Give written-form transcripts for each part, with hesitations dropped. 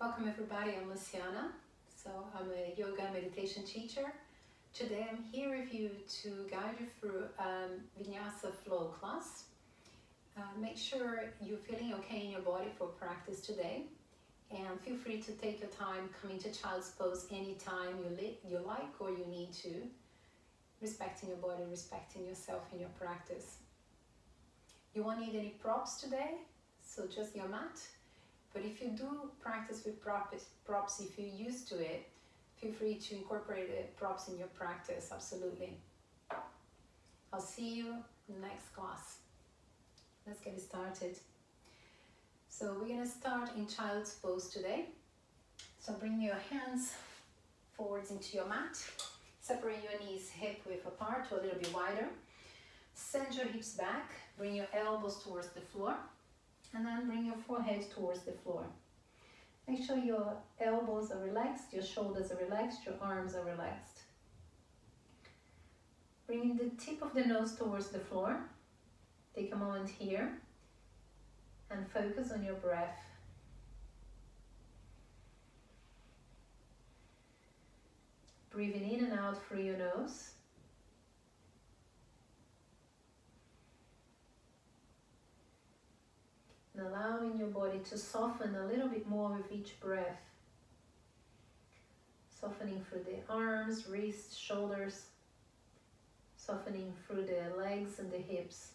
Welcome everybody, I'm Luciana. I'm a yoga and meditation teacher. Today I'm here with you to guide you through vinyasa flow class. Make sure you're feeling okay in your body for practice today. And feel free to take your time, come into child's pose anytime you like or you need to. Respecting your body, respecting yourself in your practice. You won't need any props today, so just your mat. But if you do practice with props, if you're used to it, feel free to incorporate the props in your practice, absolutely. I'll see you in the next class. Let's get started. So we're gonna start in child's pose today. So bring your hands forwards into your mat. Separate your knees hip-width apart or a little bit wider. Send your hips back, bring your elbows towards the floor. And then bring your forehead towards the floor. Make sure your elbows are relaxed, your shoulders are relaxed, your arms are relaxed. Bringing the tip of the nose towards the floor. Take a moment here and focus on your breath. Breathing in and out through your nose. And allowing your body to soften a little bit more with each breath. Softening through the arms, wrists, shoulders. Softening through the legs and the hips.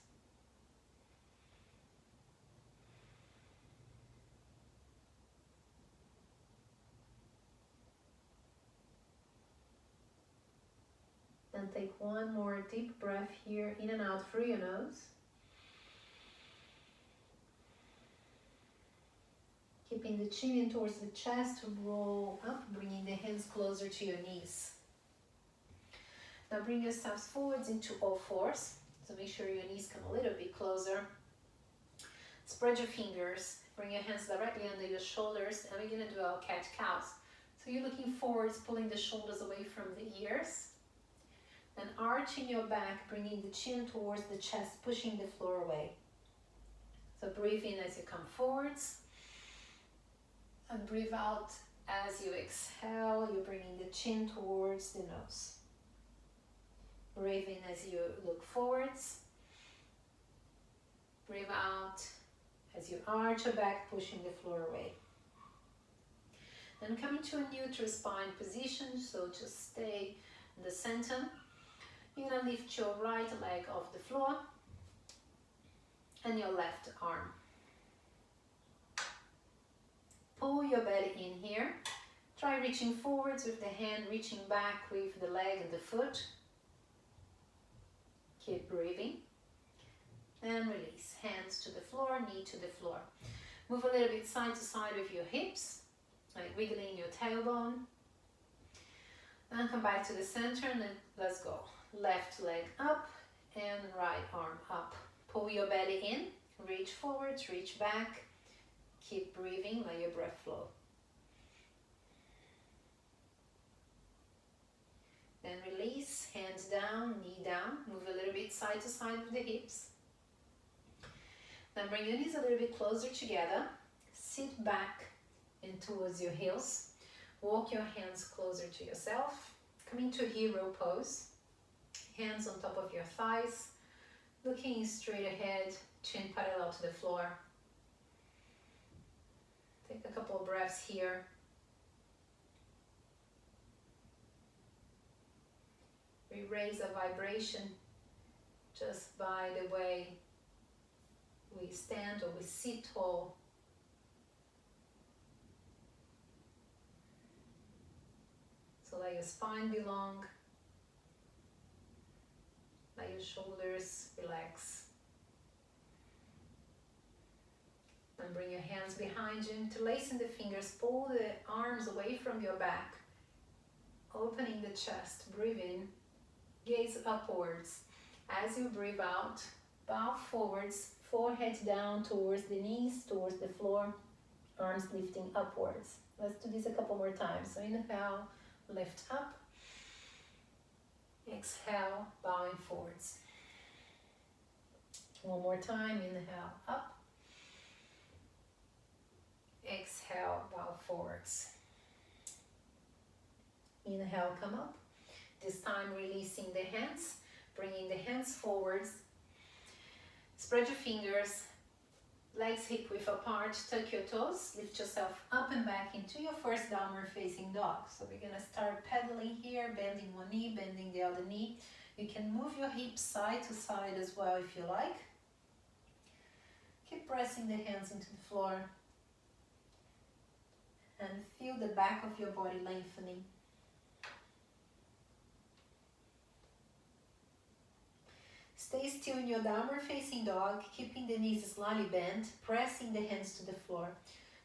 Then take one more deep breath here, in and out through your nose. Keeping the chin in towards the chest, roll up, bringing the hands closer to your knees. Now bring yourselves forwards into all fours. So make sure your knees come a little bit closer. Spread your fingers, bring your hands directly under your shoulders, and we're gonna do our cat-cows. So you're looking forwards, pulling the shoulders away from the ears. Then arching your back, bringing the chin towards the chest, pushing the floor away. So breathe in as you come forwards. And breathe out as you exhale, you're bringing the chin towards the nose. Breathe in as you look forwards. Breathe out as you arch your back, pushing the floor away. Then coming to a neutral spine position, so just stay in the center. You're gonna lift your right leg off the floor and your left arm. Pull your belly in here. Try reaching forwards with the hand, reaching back with the leg and the foot. Keep breathing. And release. Hands to the floor, knee to the floor. Move a little bit side to side with your hips, like wiggling your tailbone. Then come back to the center and then let's go. Left leg up and right arm up. Pull your belly in, reach forwards, reach back. Keep breathing, let your breath flow. Then release, hands down, knee down. Move a little bit side to side with the hips. Then bring your knees a little bit closer together. Sit back and towards your heels. Walk your hands closer to yourself. Come into hero pose. Hands on top of your thighs. Looking straight ahead, chin parallel to the floor. Take a couple of breaths here. We raise a vibration just by the way we stand or we sit tall. So let your spine be long. Let your shoulders relax. And bring your hands behind you, interlacing the fingers, pull the arms away from your back, opening the chest, breathe in, gaze upwards. As you breathe out, bow forwards, forehead down towards the knees, towards the floor, arms lifting upwards. Let's do this a couple more times. So inhale, lift up, exhale, bowing forwards. One more time, inhale, up. Exhale, bow forwards. Inhale, come up. This time releasing the hands, bringing the hands forwards. Spread your fingers, legs hip width apart, tuck your toes, lift yourself up and back into your first downward facing dog. So we're gonna start pedaling here, bending one knee, bending the other knee. You can move your hips side to side as well if you like. Keep pressing the hands into the floor and feel the back of your body lengthening. Stay still in your downward facing dog, keeping the knees slightly bent, pressing the hands to the floor.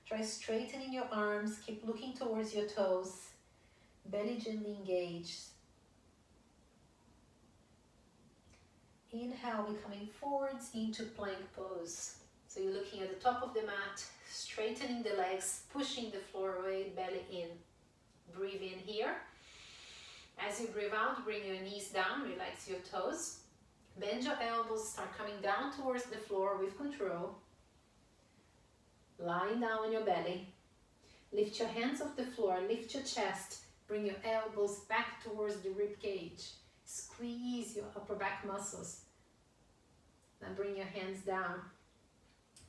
Try straightening your arms, keep looking towards your toes, belly gently engaged. Inhale, we're coming forwards into plank pose. So you're looking at the top of the mat, straightening the legs, pushing the floor away, belly in. Breathe in here. As you breathe out, bring your knees down, relax your toes. Bend your elbows, start coming down towards the floor with control. Lying down on your belly. Lift your hands off the floor, lift your chest. Bring your elbows back towards the rib cage. Squeeze your upper back muscles. Then bring your hands down.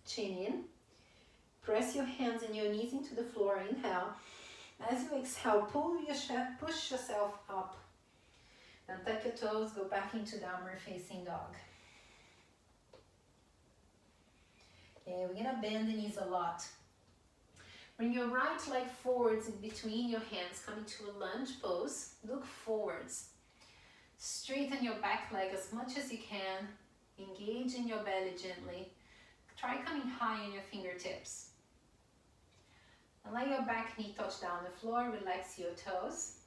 Chin in. Press your hands and your knees into the floor. Inhale. As you exhale, push yourself up. Then tuck your toes, go back into downward facing dog. Okay, we're gonna bend the knees a lot. Bring your right leg forwards in between your hands, coming to a lunge pose. Look forwards. Straighten your back leg as much as you can. Engage in your belly gently. Try coming high on your fingertips. And let your back knee touch down the floor, relax your toes.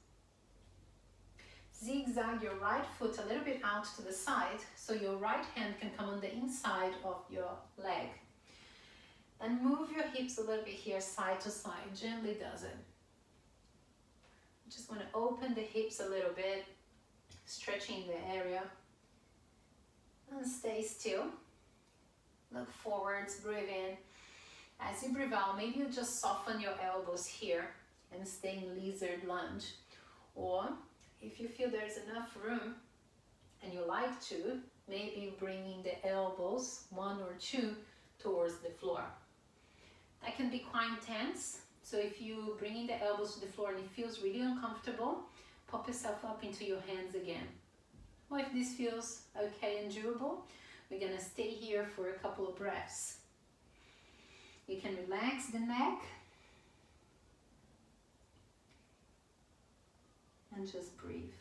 Zigzag your right foot a little bit out to the side so your right hand can come on the inside of your leg. And move your hips a little bit here, side to side, gently does it. Just want to open the hips a little bit, stretching the area. And stay still. Look forwards, breathe in. As you breathe out, maybe you just soften your elbows here and stay in lizard lunge. Or if you feel there's enough room and you like to, maybe bringing the elbows, one or two, towards the floor. That can be quite intense. So if you bring in the elbows to the floor and it feels really uncomfortable, pop yourself up into your hands again. Or if this feels okay and doable, we're gonna stay here for a couple of breaths. You can relax the neck and just breathe.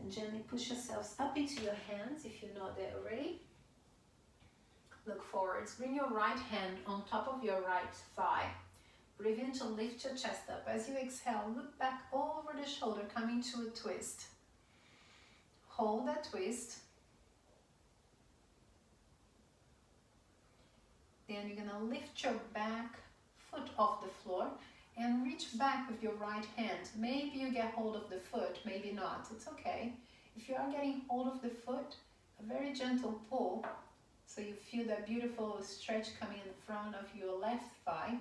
And gently push yourselves up into your hands if you're not there already. Look forwards. Bring your right hand on top of your right thigh. Breathe in to lift your chest up. As you exhale, look back over the shoulder, coming to a twist. Hold that twist. Then you're gonna lift your back foot off the floor and reach back with your right hand. Maybe you get hold of the foot, maybe not. It's okay. If you are getting hold of the foot, a very gentle pull, so you feel that beautiful stretch coming in front of your left thigh.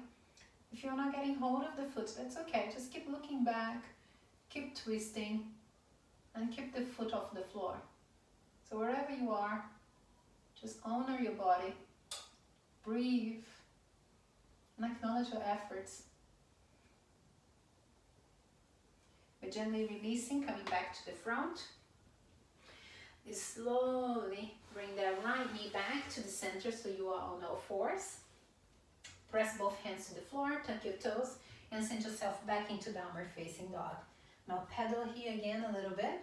If you're not getting hold of the foot, that's okay. Just keep looking back, keep twisting, and keep the foot off the floor. So wherever you are, just honor your body, breathe, and acknowledge your efforts. We're gently releasing, coming back to the front. You slowly bring that right knee back to the center so you are on all fours. Press both hands to the floor, tuck your toes, and send yourself back into downward facing dog. Now pedal here again a little bit.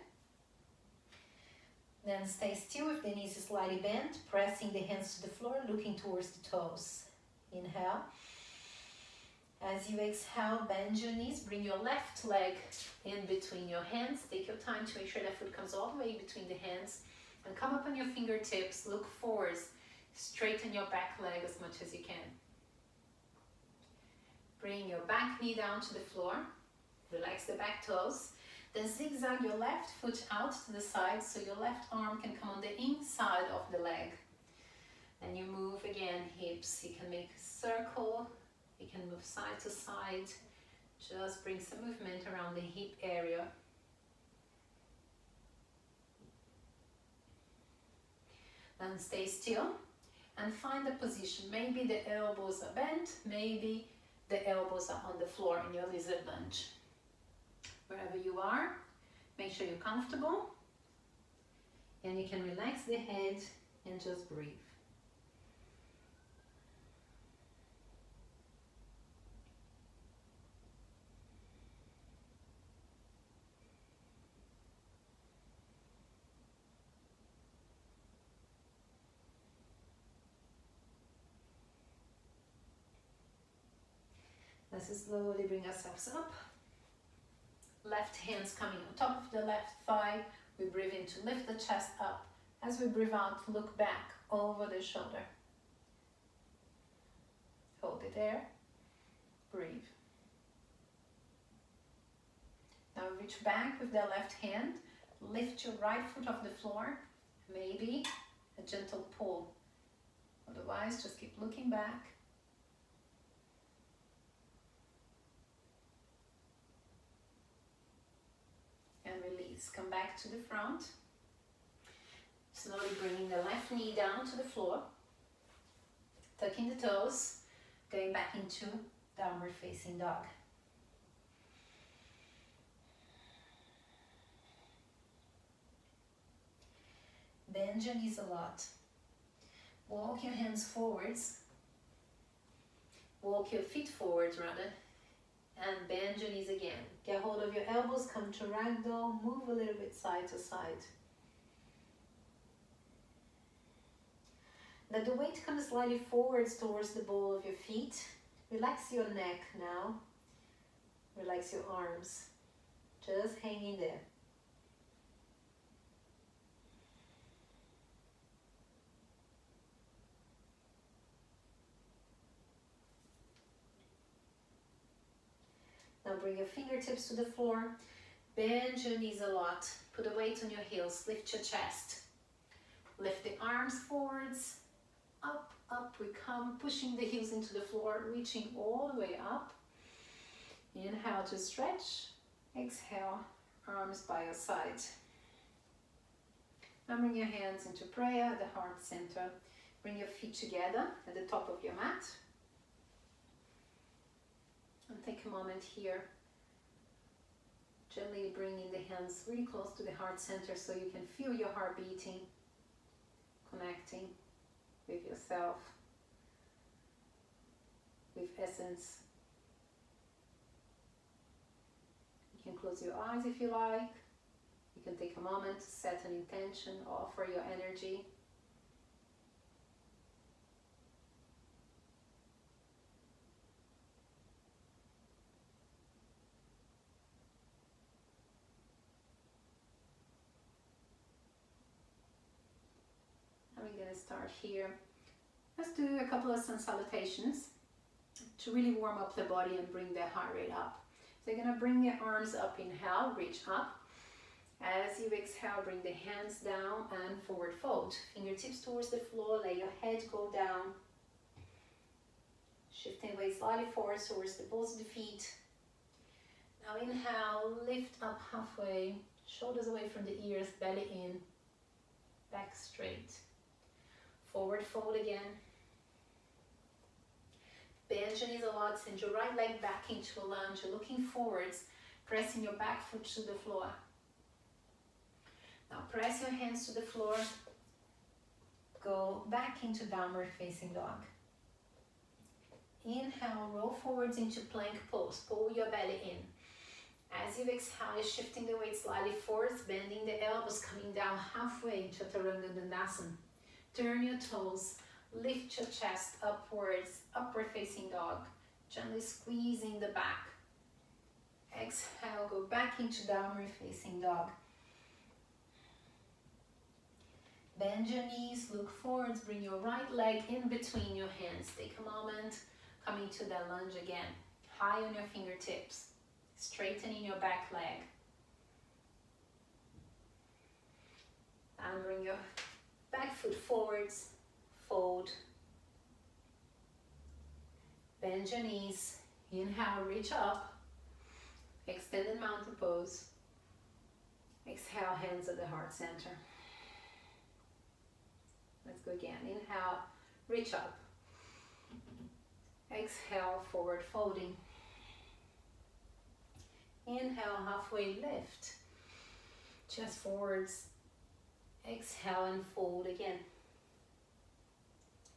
Then stay still with the knees slightly bent, pressing the hands to the floor, looking towards the toes. Inhale. As you exhale, bend your knees, bring your left leg in between your hands. Take your time to make sure that foot comes all the way between the hands. And come up on your fingertips, look forwards, straighten your back leg as much as you can. Bring your back knee down to the floor. Relax the back toes. Then zigzag your left foot out to the side so your left arm can come on the inside of the leg. Then you move again, hips. You can make a circle. You can move side to side. Just bring some movement around the hip area. Then stay still and find a position. Maybe the elbows are bent, maybe the elbows are on the floor in your lizard lunge. Wherever you are, make sure you're comfortable and you can relax the head and just breathe. Let's slowly bring ourselves up. Left hand's coming on top of the left thigh. We breathe in to lift the chest up. As we breathe out, look back over the shoulder. Hold it there. Breathe. Now reach back with the left hand. Lift your right foot off the floor. Maybe a gentle pull. Otherwise, just keep looking back. And release. Come back to the front. Slowly bringing the left knee down to the floor. Tucking the toes. Going back into downward facing dog. Bend your knees a lot. Walk your hands forwards. Walk your feet forwards rather. And bend your knees again. Get hold of your elbows, come to ragdoll, move a little bit side to side. Let the weight come slightly forwards towards the ball of your feet. Relax your neck now. Relax your arms. Just hang in there. Now bring your fingertips to the floor. Bend your knees a lot. Put a weight on your heels. Lift your chest. Lift the arms forwards. Up, up we come. Pushing the heels into the floor. Reaching all the way up. Inhale to stretch. Exhale, arms by your side. Now bring your hands into prayer at the heart center. Bring your feet together at the top of your mat. And take a moment here, gently bringing the hands really close to the heart center so you can feel your heart beating, connecting with yourself, with essence. You can close your eyes if you like. You can take a moment to set an intention, offer your energy. We're going to start here. Let's do a couple of sun salutations to really warm up the body and bring the heart rate up. So you're going to bring the arms up, inhale, reach up. As you exhale, bring the hands down and forward fold. Fingertips towards the floor, let your head go down. Shifting weight slightly forward towards the balls of the feet. Now inhale, lift up halfway, shoulders away from the ears, belly in, back straight. Forward fold again. Bend your knees a lot, send your right leg back into a lunge. You're looking forwards, pressing your back foot to the floor. Now press your hands to the floor. Go back into downward facing dog. Inhale, roll forwards into plank pose. Pull your belly in. As you exhale, you're shifting the weight slightly forwards, bending the elbows, coming down halfway into Chaturanga Dandasana. Turn your toes, lift your chest upwards, upward facing dog. Gently squeezing the back. Exhale, go back into downward facing dog. Bend your knees, look forwards, bring your right leg in between your hands. Take a moment, coming to that lunge again. high on your fingertips, straightening your back leg. And bring your back foot forwards, fold. Bend your knees, inhale, reach up, extended mountain pose. Exhale, hands at the heart center. Let's go again. Inhale, reach up. Exhale, forward folding. Inhale, halfway lift. Chest forwards. Exhale and fold again.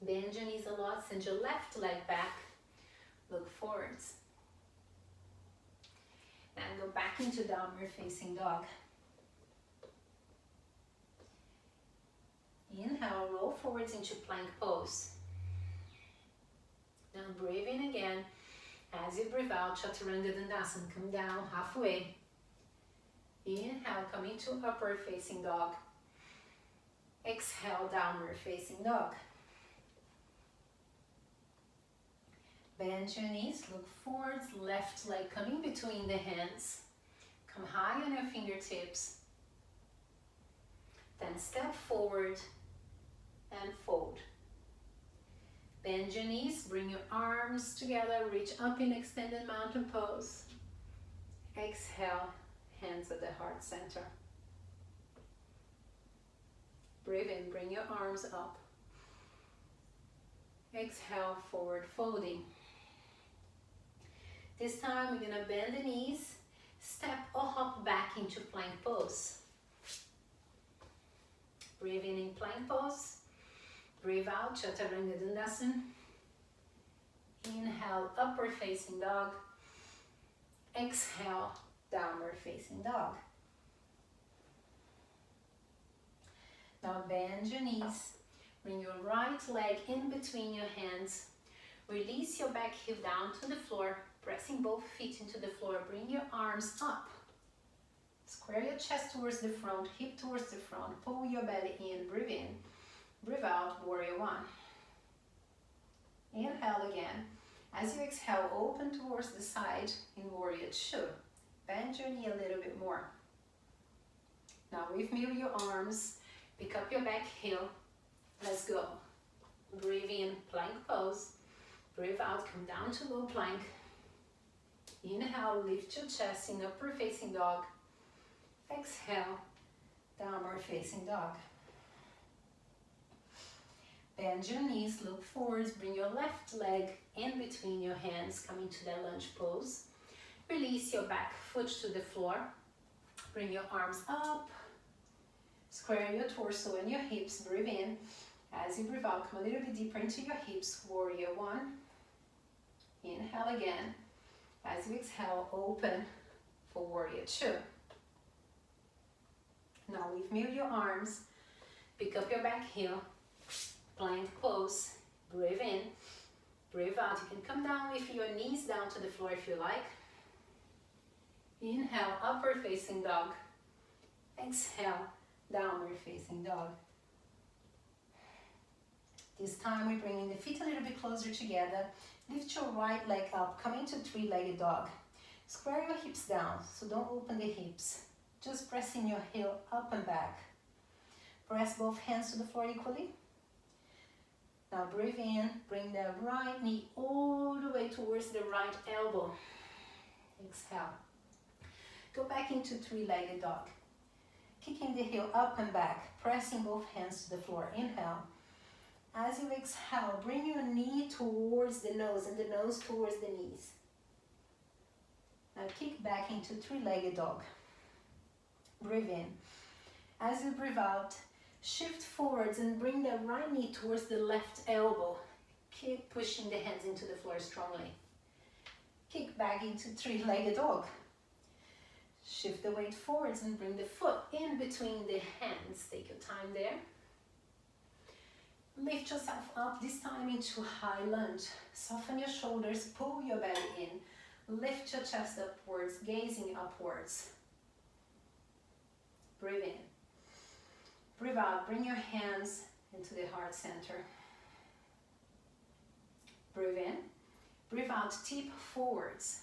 Bend your knees a lot, send your left leg back. Look forwards. And go back into downward facing dog. Inhale, roll forwards into plank pose. Now breathe in again. As you breathe out, Chaturanga Dandasana, come down halfway. Inhale, come into upward facing dog. Exhale, downward facing dog. Bend your knees, look forwards, left leg coming between the hands. Come high on your fingertips. Then step forward and fold. Bend your knees, bring your arms together, reach up in extended mountain pose. Exhale, hands at the heart center. Breathe in, bring your arms up. Exhale, forward folding. This time we're gonna bend the knees, step or hop back into plank pose. Breathe in plank pose. Breathe out, Chaturanga Dandasana. Inhale, upward facing dog. Exhale, downward facing dog. Now bend your knees. Bring your right leg in between your hands. Release your back heel down to the floor, pressing both feet into the floor. Bring your arms up. Square your chest towards the front, hip towards the front. Pull your belly in, breathe in. Breathe out, warrior one. Inhale again. As you exhale, open towards the side in warrior two. Bend your knee a little bit more. Now windmill your arms, pick up your back heel. Let's go. Breathe in, plank pose. Breathe out, come down to low plank. Inhale, lift your chest in upward facing dog. Exhale, downward facing dog. Bend your knees, look forwards, bring your left leg in between your hands, coming to that lunge pose. Release your back foot to the floor. Bring your arms up. Square your torso and your hips, breathe in. As you breathe out, come a little bit deeper into your hips, warrior one. Inhale again. As you exhale, open for warrior two. Now windmill your arms, pick up your back heel, plank pose, breathe in, breathe out. You can come down with your knees down to the floor if you like. Inhale, upward facing dog. Exhale, downward facing dog. This time we're bringing the feet a little bit closer together. Lift your right leg up, come into three-legged dog. Square your hips down, so don't open the hips. Just pressing your heel up and back. Press both hands to the floor equally. Now breathe in, bring the right knee all the way towards the right elbow. Exhale. Go back into three-legged dog. Kicking the heel up and back, pressing both hands to the floor. Inhale. As you exhale, bring your knee towards the nose and the nose towards the knees. Now kick back into three-legged dog. Breathe in. As you breathe out, shift forwards and bring the right knee towards the left elbow. Keep pushing the hands into the floor strongly. Kick back into three-legged dog. Shift the weight forwards and bring the foot in between the hands. Take your time there. Lift yourself up, this time into high lunge. Soften your shoulders, pull your belly in. Lift your chest upwards, gazing upwards. Breathe in. Breathe out, bring your hands into the heart center. Breathe in. breathe out, tip forwards.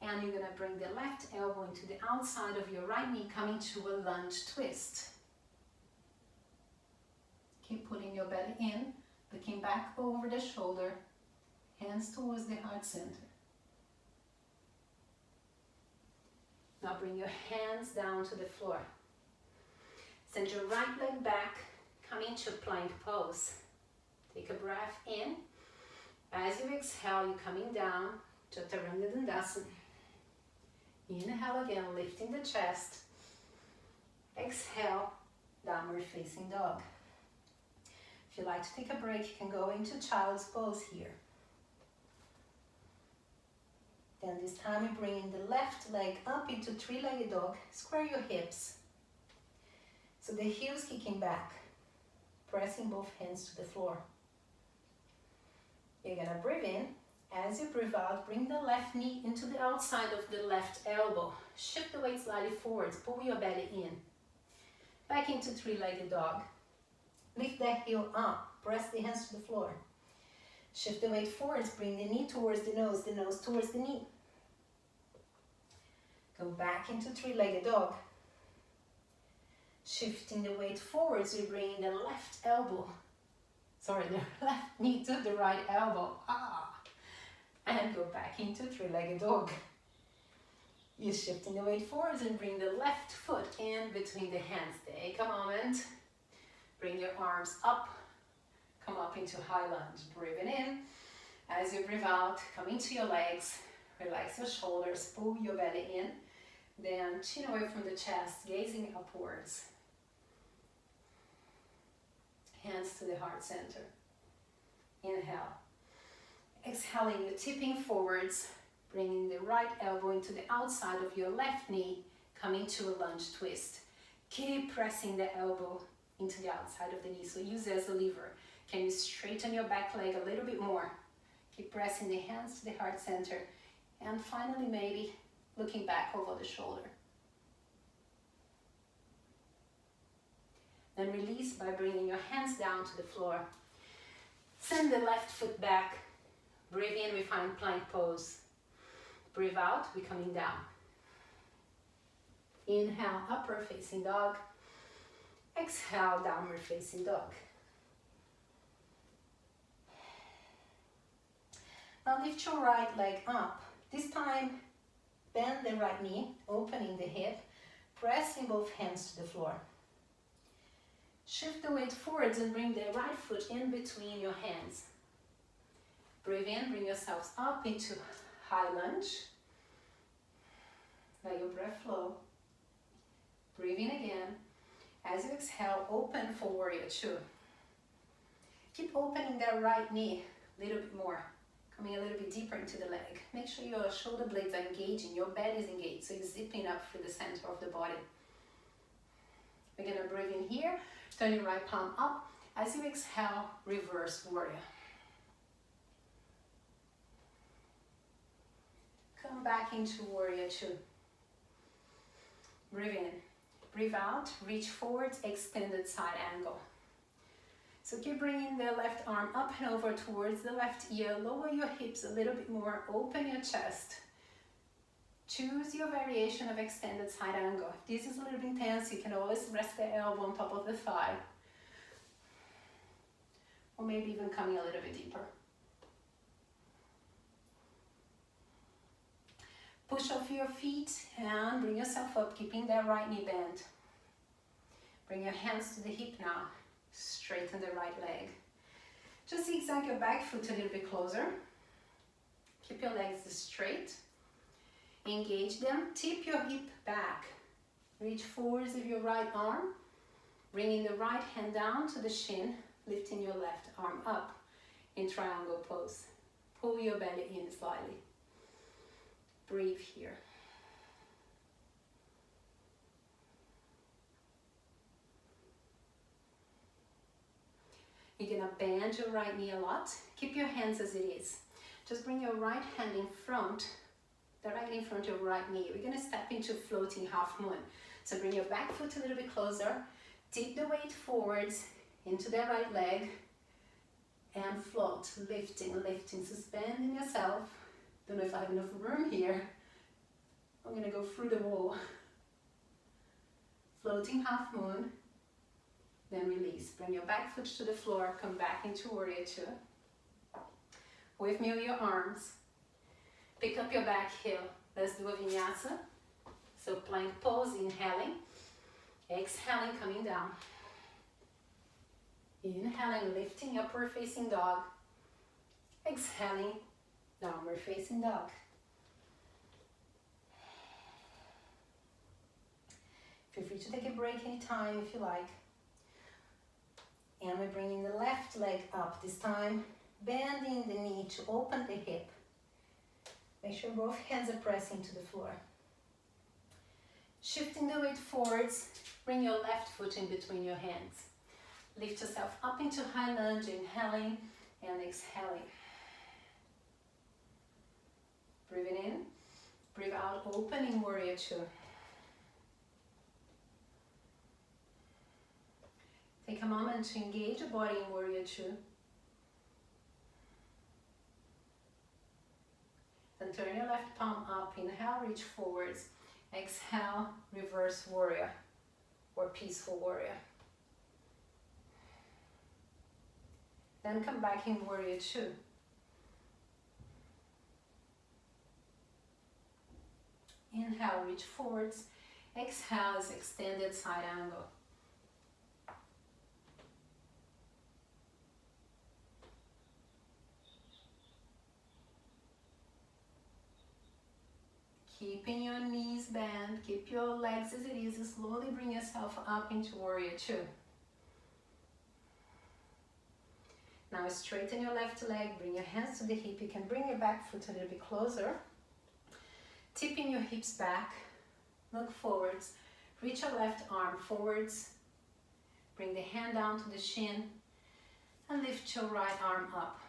And you're gonna bring the left elbow into the outside of your right knee, coming to a lunge twist. Keep putting your belly in, looking back over the shoulder, hands towards the heart center. Now bring your hands down to the floor. Send your right leg back, come into plank pose. Take a breath in. As you exhale, you're coming down, Chaturanga Dandasana. Inhale again, lifting the chest. Exhale, downward facing dog. If you like to take a break, you can go into child's pose here. Then this time you're bringing the left leg up into three-legged dog. Square your hips. So the heels kicking back, pressing both hands to the floor. You're gonna breathe in. As you breathe out, bring the left knee into the outside of the left elbow. Shift the weight slightly forwards, pull your belly in. Back into three-legged dog. Lift that heel up, press the hands to the floor. Shift the weight forwards, bring the knee towards the nose towards the knee. Go back into three-legged dog. Shifting the weight forwards, we bring the left knee to the right elbow. And go back into three-legged dog. You're shifting the weight forwards and bring the left foot in between the hands. Take a moment. Bring your arms up. Come up into high lunge. Breathing in. As you breathe out, come into your legs. Relax your shoulders. Pull your belly in. Then chin away from the chest, gazing upwards. Hands to the heart center. Inhale. Exhaling, you're tipping forwards, bringing the right elbow into the outside of your left knee, coming to a lunge twist. Keep pressing the elbow into the outside of the knee, so use it as a lever. Can you straighten your back leg a little bit more? Keep pressing the hands to the heart center. And finally, maybe looking back over the shoulder. Then release by bringing your hands down to the floor. Send the left foot back. Breathe in, we find plank pose. Breathe out, we're coming down. Inhale, upward facing dog. Exhale, downward facing dog. Now lift your right leg up. This time, bend the right knee, opening the hip, pressing both hands to the floor. Shift the weight forwards and bring the right foot in between your hands. Breathe in, bring yourselves up into high lunge. Let your breath flow. Breathe in again. As you exhale, open for warrior two. Keep opening that right knee a little bit more. Coming a little bit deeper into the leg. Make sure your shoulder blades are engaging, your belly is engaged, so you're zipping up through the center of the body. We're gonna breathe in here, turn your right palm up. As you exhale, reverse warrior. Come back into warrior two. Breathe in, breathe out, reach forwards, extended side angle. So keep bringing the left arm up and over towards the left ear. Lower your hips a little bit more. Open your chest. Choose your variation of extended side angle. If this is a little bit intense, you can always rest the elbow on top of the thigh. Or maybe even coming a little bit deeper. Push off your feet and bring yourself up, keeping that right knee bent. Bring your hands to the hip now. Straighten the right leg. Just zigzag your back foot a little bit closer. Keep your legs straight. Engage them. Tip your hip back. Reach forwards with your right arm. Bringing the right hand down to the shin. Lifting your left arm up in triangle pose. Pull your belly in slightly. Breathe here. You're gonna bend your right knee a lot. Keep your hands as it is. Just bring your right hand in front, directly in front of your right knee. We're gonna step into floating half moon. So bring your back foot a little bit closer. Tip the weight forwards into the right leg. and float, lifting, lifting, suspending yourself. Don't know if I have enough room here. I'm gonna go through the wall. Floating half moon, then release. Bring your back foot to the floor, come back into warrior two. With me with your arms. Pick up your back heel. Let's do a vinyasa. So plank pose, inhaling. Exhaling, coming down. Inhaling, lifting, upward facing dog. Exhaling, downward facing dog. Feel free to take a break anytime if you like. And we're bringing the left leg up this time, bending the knee to open the hip. Make sure both hands are pressing to the floor. Shifting the weight forwards, bring your left foot in between your hands. Lift yourself up into high lunge, inhaling and exhaling. Breathing in, breathe out, opening warrior two. Take a moment to engage your body in warrior two. Then turn your left palm up, inhale, reach forwards. Exhale, reverse warrior or peaceful warrior. Then come back in warrior two. Inhale, reach forwards. Exhale is extended side angle. Keeping your knees bent, keep your legs as it is, and slowly bring yourself up into warrior two. Now straighten your left leg, bring your hands to the hip. You can bring your back foot a little bit closer. Tipping your hips back, look forwards. Reach your left arm forwards. Bring the hand down to the shin and lift your right arm up.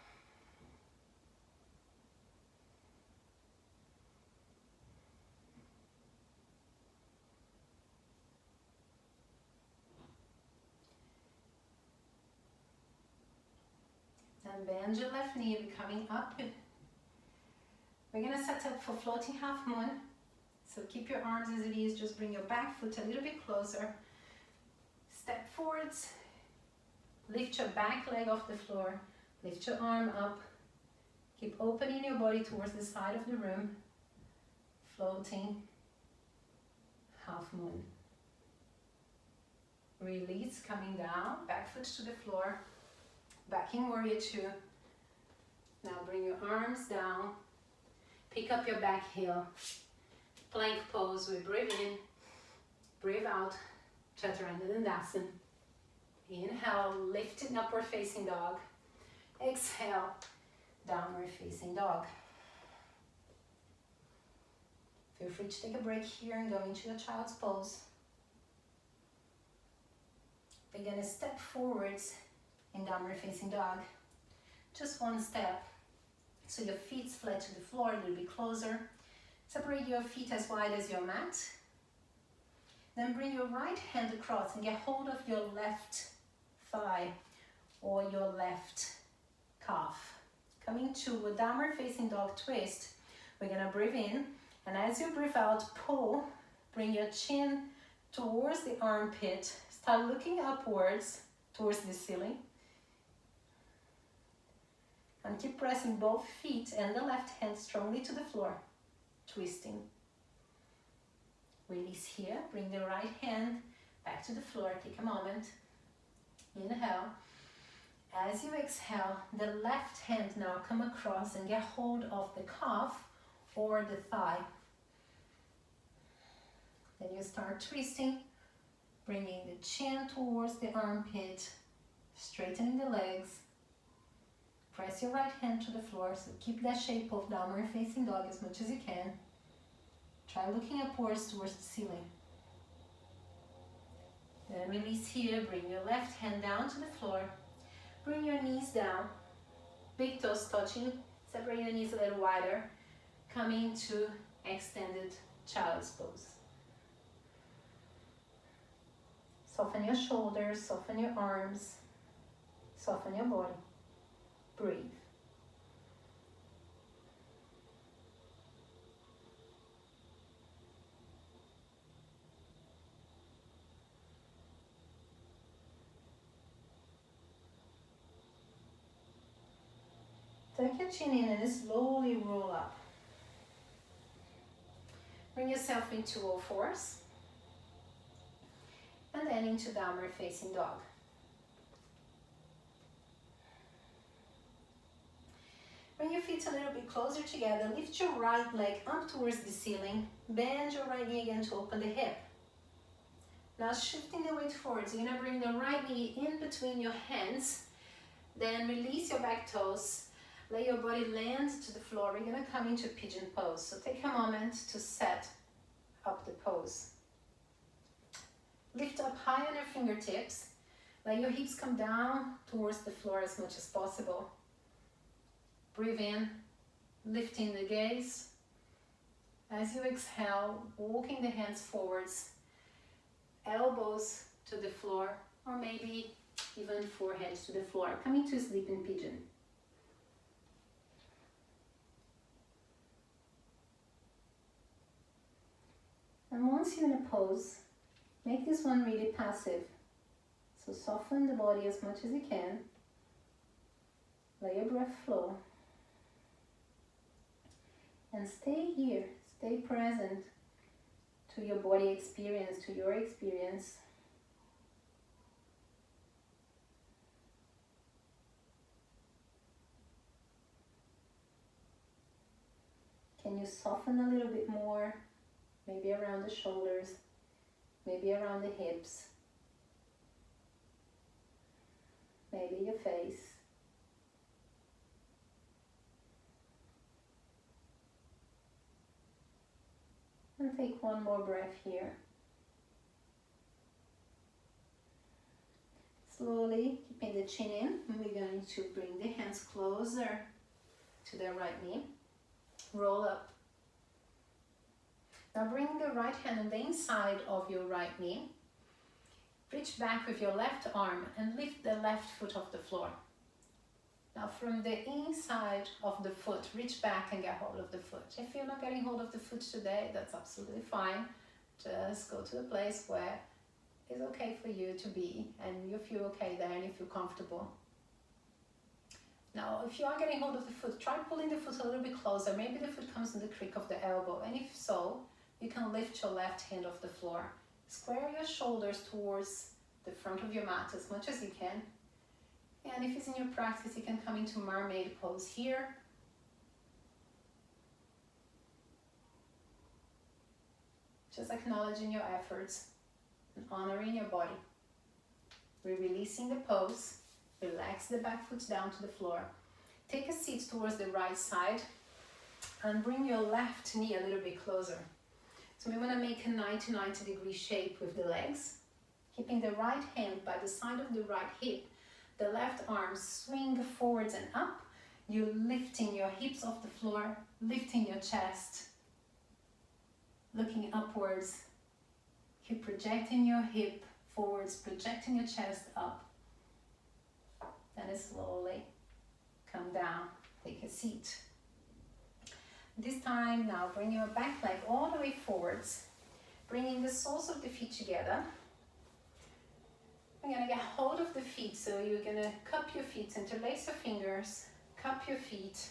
Then bend your left knee, coming up. We're gonna set up for floating half moon. So keep your arms as it is, just bring your back foot a little bit closer. Step forwards, lift your back leg off the floor, lift your arm up. Keep opening your body towards the side of the room. Floating half moon. Release, coming down, back foot to the floor. Back in warrior two. Now bring your arms down. Pick up your back heel. Plank pose. We breathe in, breathe out. Chaturanga Dandasana. Inhale, lifting upward facing dog. Exhale, downward facing dog. Feel free to take a break here and go into your child's pose. We're gonna step forwards in downward facing dog. Just one step. So your feet's flat to the floor, a little bit closer. Separate your feet as wide as your mat. Then bring your right hand across and get hold of your left thigh or your left calf. Coming to a downward facing dog twist. We're gonna breathe in, and as you breathe out, pull. Bring your chin towards the armpit. Start looking upwards towards the ceiling. And keep pressing both feet and the left hand strongly to the floor, twisting. Release here, bring the right hand back to the floor, take a moment. Inhale. As you exhale, the left hand now come across and get hold of the calf or the thigh. Then you start twisting, bringing the chin towards the armpit, straightening the legs. Press your right hand to the floor, so keep that shape of downward facing dog as much as you can. Try looking upwards towards the ceiling. Then release here, bring your left hand down to the floor. Bring your knees down, big toes touching, separate your knees a little wider. Coming to extended child's pose. Soften your shoulders, soften your arms, soften your body. Breathe. Tuck your chin in and slowly roll up. Bring yourself into all fours. And then into downward facing dog. Bring your feet a little bit closer together. Lift your right leg up towards the ceiling. Bend your right knee again to open the hip. Now shifting the weight forwards, you're gonna bring the right knee in between your hands. Then release your back toes. Let your body land to the floor. We're gonna come into pigeon pose. So take a moment to set up the pose. Lift up high on your fingertips. Let your hips come down towards the floor as much as possible. Breathe in, lifting the gaze. As you exhale, walking the hands forwards, elbows to the floor, or maybe even forehead to the floor. Coming to sleeping pigeon. And once you're in a pose, make this one really passive. So soften the body as much as you can. Let your breath flow. And stay here, stay present to your body experience, to your experience. Can you soften a little bit more? Maybe around the shoulders, maybe around the hips, maybe your face. And take one more breath here. Slowly, keeping the chin in, and we're going to bring the hands closer to the right knee. Roll up. Now bring the right hand on the inside of your right knee. Reach back with your left arm and lift the left foot off the floor. Now from the inside of the foot, reach back and get hold of the foot. If you're not getting hold of the foot today, that's absolutely fine. Just go to a place where it's okay for you to be and you feel okay there and you feel comfortable. Now, if you are getting hold of the foot, try pulling the foot a little bit closer. Maybe the foot comes in the creak of the elbow, and if so, you can lift your left hand off the floor. Square your shoulders towards the front of your mat as much as you can. And if it's in your practice, you can come into mermaid pose here. Just acknowledging your efforts and honoring your body. We're releasing the pose. Relax the back foot down to the floor. Take a seat towards the right side and bring your left knee a little bit closer. So we want to make a 90-degree shape with the legs. Keeping the right hand by the side of the right hip, the left arm swing forwards and up. You're lifting your hips off the floor, lifting your chest, looking upwards. Keep projecting your hip forwards, projecting your chest up. Then slowly come down, take a seat. This time now bring your back leg all the way forwards, bringing the soles of the feet together. We're gonna get hold of the feet, so you're gonna cup your feet, interlace your fingers, cup your feet,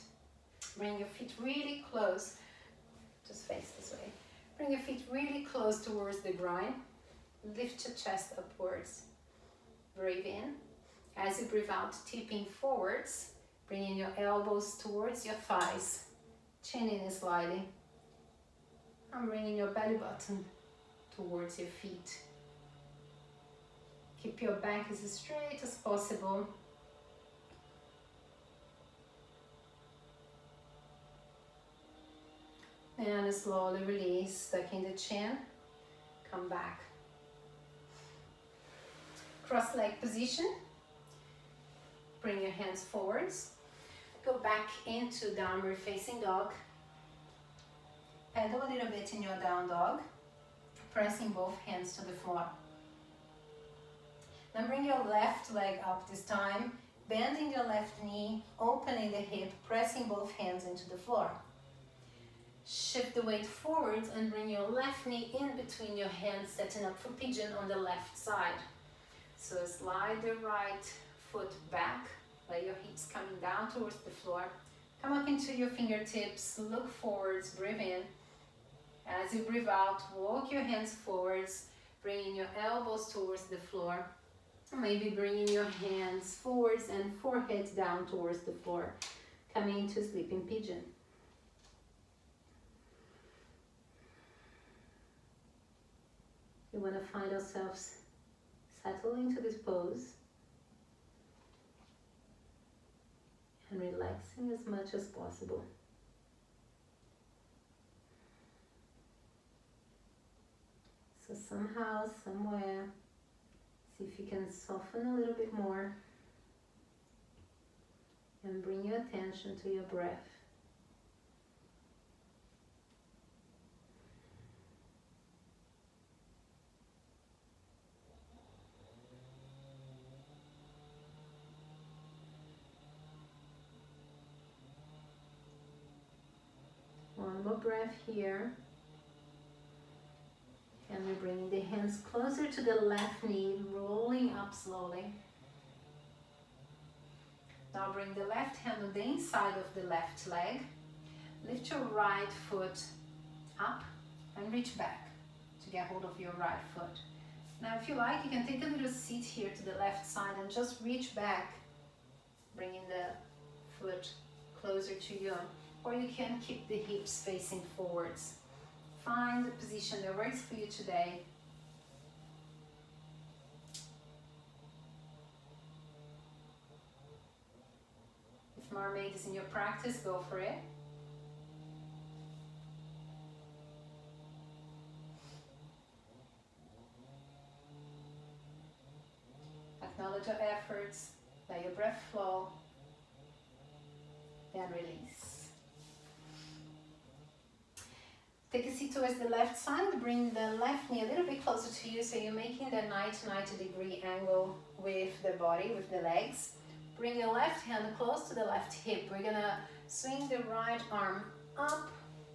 bring your feet really close, just face this way. Bring your feet really close towards the groin, lift your chest upwards, breathe in. As you breathe out, tipping forwards, bringing your elbows towards your thighs, chin in slightly. And bringing your belly button towards your feet. Keep your back as straight as possible. And slowly release, tucking the chin, come back. Cross leg position. Bring your hands forwards. Go back into downward facing dog. Pedal a little bit in your down dog, pressing both hands to the floor. Then bring your left leg up this time, bending your left knee, opening the hip, pressing both hands into the floor. Shift the weight forwards and bring your left knee in between your hands, setting up for pigeon on the left side. So slide the right foot back, let your hips coming down towards the floor. Come up into your fingertips, look forwards, breathe in. As you breathe out, walk your hands forwards, bringing your elbows towards the floor. Maybe bringing your hands forwards and forehead down towards the floor, coming into sleeping pigeon. We want to find ourselves settling into this pose and relaxing as much as possible. So somehow, somewhere, see if you can soften a little bit more and bring your attention to your breath. One more breath here. And we're bringing the hands closer to the left knee, rolling up slowly. Now bring the left hand on the inside of the left leg. Lift your right foot up and reach back to get hold of your right foot. Now if you like, you can take a little seat here to the left side and just reach back, bringing the foot closer to you. Or you can keep the hips facing forwards. Find the position that works for you today. If mermaid is in your practice, go for it. Acknowledge your efforts, let your breath flow, then release. Take a seat towards the left side, bring the left knee a little bit closer to you so you're making the 90-degree angle with the body, with the legs. Bring your left hand close to the left hip. We're gonna swing the right arm up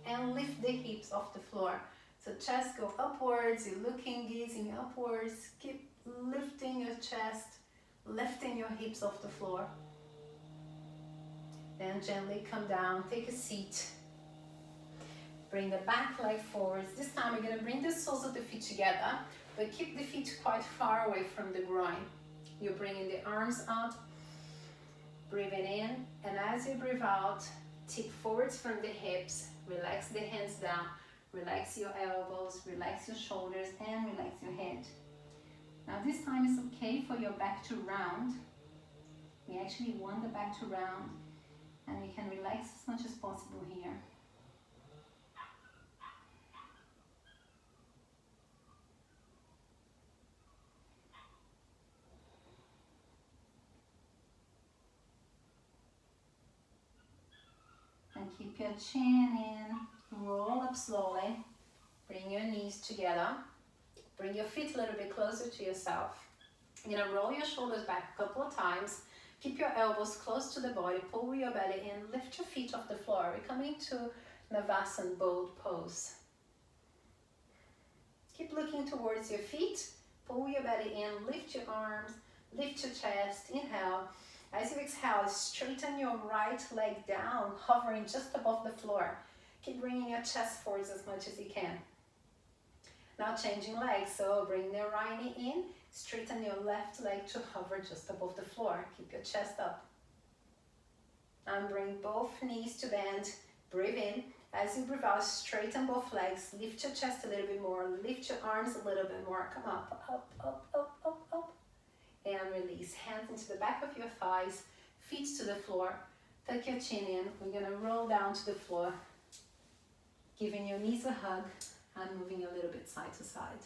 and lift the hips off the floor. So chest go upwards, you're looking, gazing upwards. Keep lifting your chest, lifting your hips off the floor. Then gently come down, take a seat. Bring the back leg forwards. This time we're going to bring the soles of the feet together, but keep the feet quite far away from the groin. You're bringing the arms up, breathing in, and as you breathe out, tip forwards from the hips, relax the hands down, relax your elbows, relax your shoulders, and relax your head. Now this time it's okay for your back to round. We actually want the back to round, and we can relax as much as possible here. And keep your chin in, roll up slowly, bring your knees together, bring your feet a little bit closer to yourself. You're gonna roll your shoulders back a couple of times, keep your elbows close to the body, pull your belly in, lift your feet off the floor. We're coming to Navasana bold pose. Keep looking towards your feet, pull your belly in, lift your arms, lift your chest, inhale. As you exhale, straighten your right leg down, hovering just above the floor. Keep bringing your chest forwards as much as you can. Now changing legs, so bring the right knee in, straighten your left leg to hover just above the floor. Keep your chest up. And bring both knees to bend, breathe in. As you breathe out, straighten both legs, lift your chest a little bit more, lift your arms a little bit more. Come up, up, up, up, up, up. And release, hands into the back of your thighs, feet to the floor, tuck your chin in. We're gonna roll down to the floor, giving your knees a hug and moving a little bit side to side.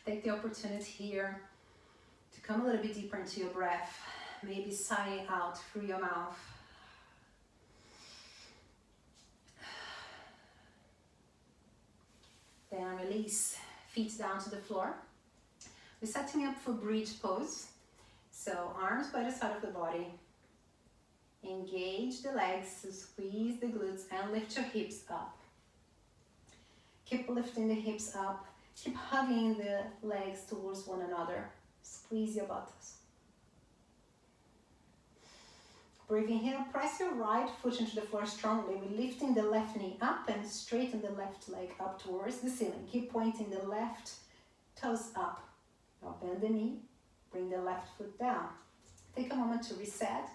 Take the opportunity here to come a little bit deeper into your breath, maybe sighing out through your mouth. Then release. Feet down to the floor. We're setting up for bridge pose. So arms by the side of the body. Engage the legs, so squeeze the glutes and lift your hips up. Keep lifting the hips up. Keep hugging the legs towards one another. Squeeze your buttocks. Breathing here, press your right foot into the floor strongly. We're lifting the left knee up and straighten the left leg up towards the ceiling. Keep pointing the left toes up. Now bend the knee, bring the left foot down. Take a moment to reset.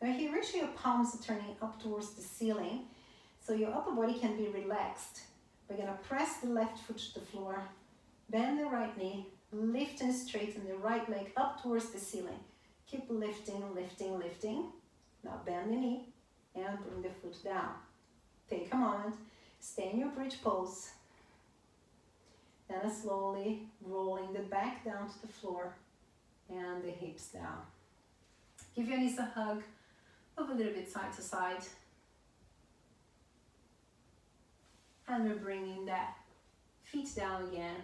Now here, make sure your palms are turning up towards the ceiling so your upper body can be relaxed. We're gonna press the left foot to the floor, bend the right knee, lift and straighten the right leg up towards the ceiling. Keep lifting, lifting, lifting. Now bend the knee and bring the foot down. Take a moment, stay in your bridge pose. Then slowly rolling the back down to the floor and the hips down. Give your knees a hug, move a little bit side to side. And we're bringing that feet down again.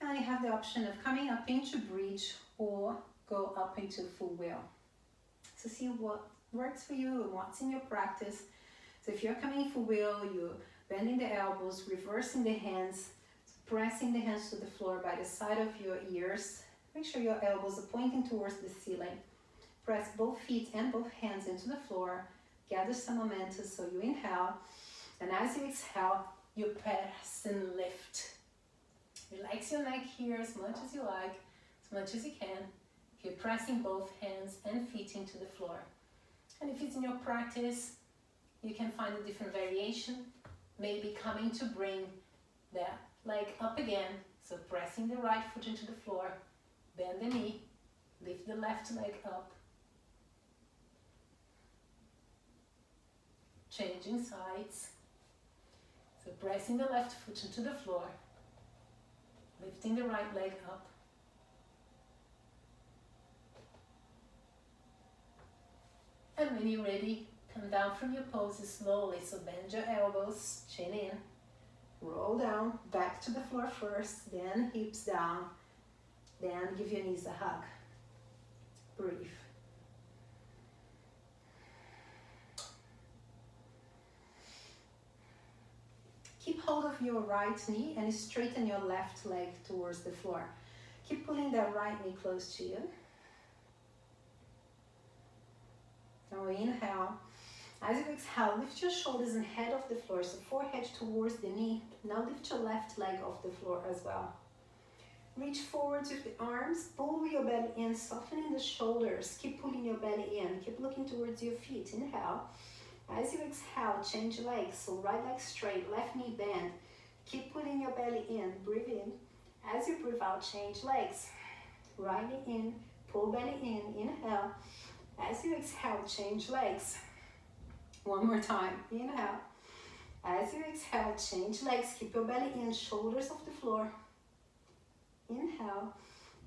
And you have the option of coming up into bridge or go up into full wheel. So see what works for you and what's in your practice. So if you're coming full wheel, you're bending the elbows, reversing the hands, pressing the hands to the floor by the side of your ears. Make sure your elbows are pointing towards the ceiling. Press both feet and both hands into the floor. Gather some momentum, so you inhale. And as you exhale, you press and lift. Relax your neck here as much as you like, as much as you can. If you're pressing both hands and feet into the floor. And if it's in your practice, you can find a different variation. Maybe coming to bring the leg up again. So pressing the right foot into the floor, bend the knee, lift the left leg up. Changing sides. So pressing the left foot into the floor, lifting the right leg up. And when you're ready, come down from your poses slowly. So bend your elbows, chin in, roll down, back to the floor first, then hips down, then give your knees a hug. Breathe. Keep hold of your right knee and straighten your left leg towards the floor. Keep pulling that right knee close to you. Now inhale. As you exhale, lift your shoulders and head off the floor, so forehead towards the knee. Now lift your left leg off the floor as well. Reach forward with the arms, pull your belly in, softening the shoulders. Keep pulling your belly in, keep looking towards your feet. Inhale. As you exhale, change legs, so right leg straight, left knee bend. Keep pulling your belly in, breathe in. As you breathe out, change legs. Right knee in, pull belly in, inhale. As you exhale, change legs. One more time, inhale. As you exhale, change legs, keep your belly in, shoulders off the floor. Inhale.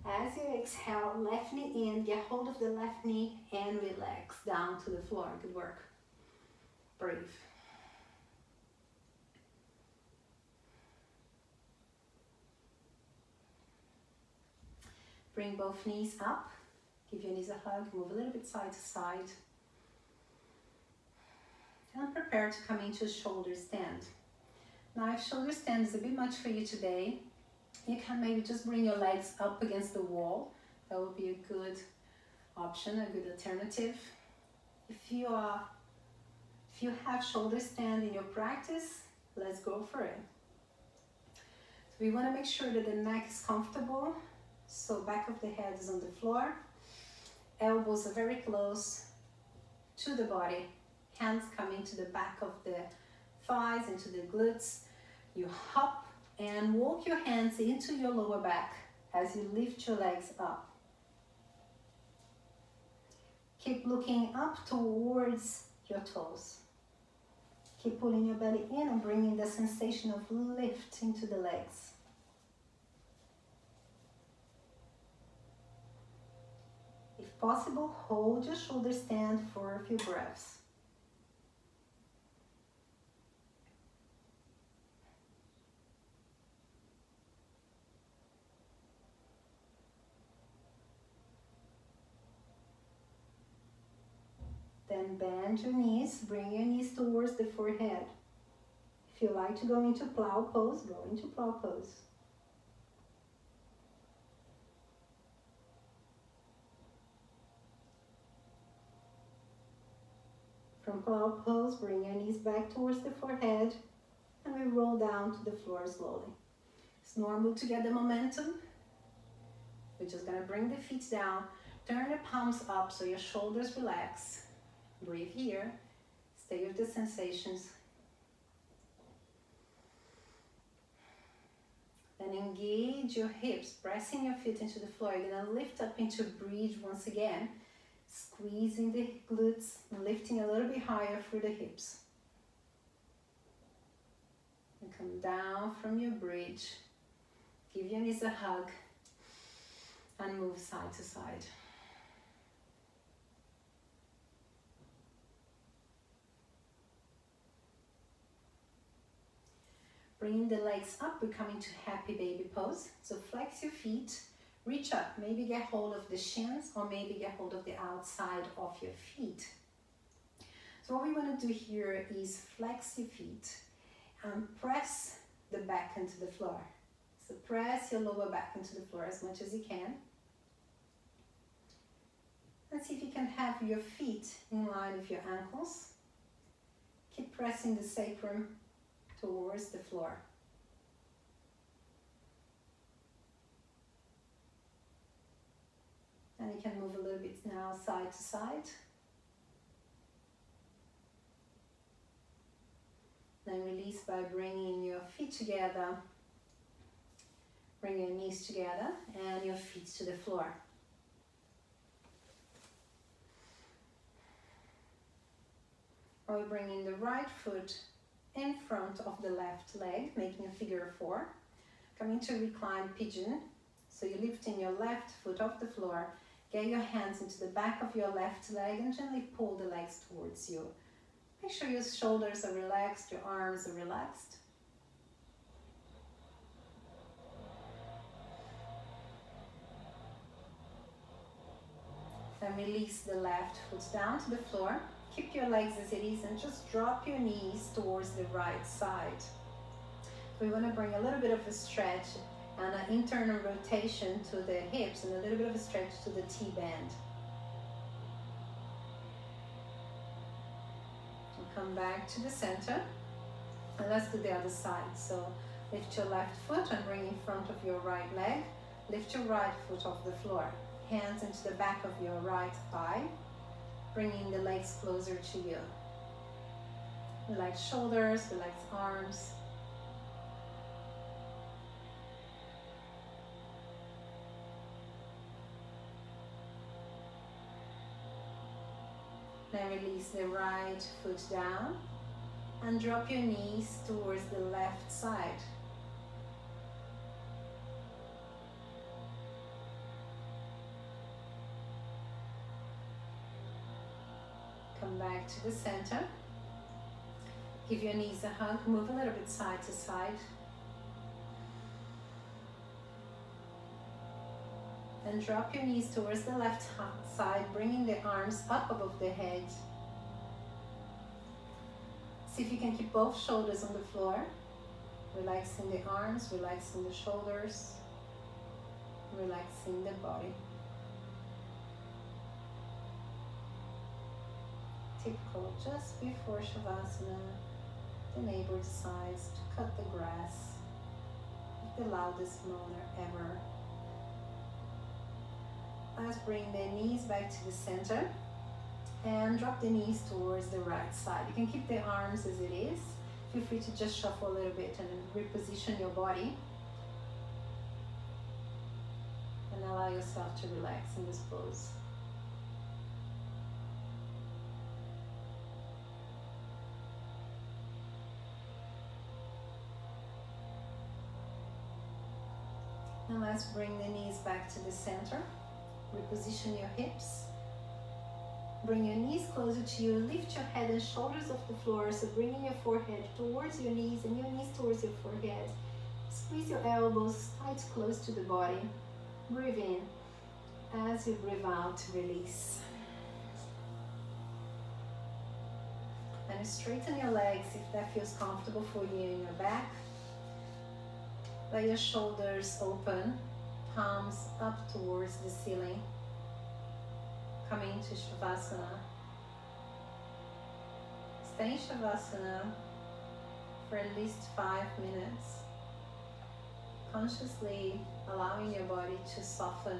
As you exhale, left knee in, get hold of the left knee and relax down to the floor. Good work. Breathe. Bring both knees up. Give your knees a hug. Move a little bit side to side. And prepare to come into a shoulder stand. Now if shoulder stand is a bit much for you today, you can maybe just bring your legs up against the wall. That would be a good option, a good alternative. If you have shoulder stand in your practice, let's go for it. So we want to make sure that the neck is comfortable. So back of the head is on the floor. Elbows are very close to the body. Hands come into the back of the thighs, into the glutes. You hop and walk your hands into your lower back as you lift your legs up. Keep looking up towards your toes. Keep pulling your belly in and bringing the sensation of lift into the legs. If possible, hold your shoulder stand for a few breaths. Then bend your knees, bring your knees towards the forehead. If you like to go into plow pose, go into plow pose. From plow pose, bring your knees back towards the forehead and we roll down to the floor slowly. It's normal to get the momentum. We're just gonna bring the feet down, turn the palms up so your shoulders relax. Breathe here, stay with the sensations. Then engage your hips, pressing your feet into the floor. You're gonna lift up into bridge once again, squeezing the glutes, lifting a little bit higher through the hips. And come down from your bridge, give your knees a hug, and move side to side. Bringing the legs up, we come into happy baby pose. So flex your feet, reach up, maybe get hold of the shins or maybe get hold of the outside of your feet. So what we want to do here is flex your feet and press the back into the floor. So press your lower back into the floor as much as you can. And see if you can have your feet in line with your ankles. Keep pressing the sacrum towards the floor. And you can move a little bit now side to side. Then release by bringing your feet together. Bring your knees together and your feet to the floor. Or we're bringing the right foot in front of the left leg, making a figure 4. Coming to recline pigeon. So you're lifting your left foot off the floor. Get your hands into the back of your left leg and gently pull the legs towards you. Make sure your shoulders are relaxed, your arms are relaxed. Then release the left foot down to the floor. Keep your legs as it is and just drop your knees towards the right side. We want to bring a little bit of a stretch and an internal rotation to the hips and a little bit of a stretch to the T-band. Come back to the center and let's do the other side. So lift your left foot and bring in front of your right leg. Lift your right foot off the floor. Hands into the back of your right thigh. Bringing the legs closer to you. Relax shoulders, relax arms. Then release the right foot down and drop your knees towards the left side. Come back to the center. Give your knees a hug, move a little bit side to side. And drop your knees towards the left side, bringing the arms up above the head. See if you can keep both shoulders on the floor. Relaxing the arms, relaxing the shoulders, relaxing the body. Typical just before Shavasana, the neighbor decides to cut the grass with the loudest moaner ever. Let's bring the knees back to the center and drop the knees towards the right side. You can keep the arms as it is. Feel free to just shuffle a little bit and reposition your body. And allow yourself to relax in this pose. Now let's bring the knees back to the center. Reposition your hips. Bring your knees closer to you. Lift your head and shoulders off the floor. So bringing your forehead towards your knees and your knees towards your forehead. Squeeze your elbows tight close to the body. Breathe in. As you breathe out, release. And straighten your legs if that feels comfortable for you in your back. Let your shoulders open, palms up towards the ceiling. Coming to Shavasana. Stay in Shavasana for at least 5 minutes, consciously allowing your body to soften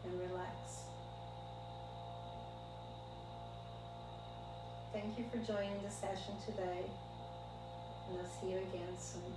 and relax. Thank you for joining the session today, and I'll see you again soon.